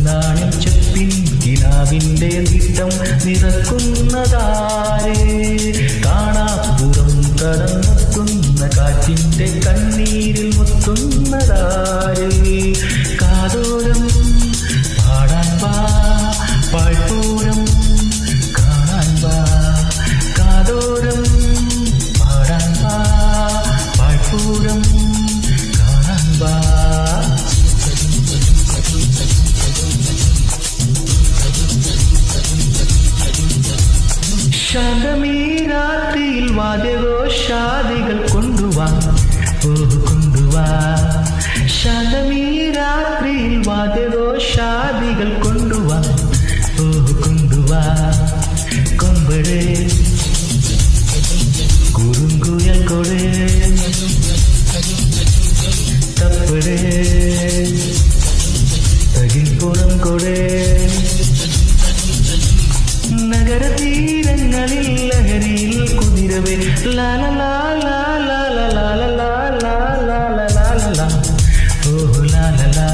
നാണിൻ ചെപ്പിൻ കിനാവിൻ്റെ നീട്ടം നിറക്കുന്നതാരേ കാണാപ്പുറം കടന്നെത്തുന്ന കാറ്റിൻ്റെ കണ്ണീരിൽ മുത്തുന്നതാരേ കാതോരം പാടാൻ വാ പാഴ്പൂരം കാണാൻ വാ കാതോരം പാടാൻ വാ പാഴ്പൂരം കാണാൻ വാ ശാന്തമീ രാത്രിയിൽ വാദ്യഘോഷാദികൾ കൊണ്ടുവാ കൊണ്ടുവാ ശാന്തമീ രാത്രിയിൽ വാദ്യഘോഷാദികൾ കൊണ്ടുവാ കൊണ്ടുവാ കൊമ്പഴേ കുറുങ്കുയൽ കൊടേ തപ്പടേ തകിൽപ്പുറം കൊടേ നഗരതീരങ്ങളിൽ ലഹരിയിൽ കുതിരവേ ലാലാ ലാലാ ലാലാ ലാലാ ലാലാ ലാലാ ഓ ലാലാ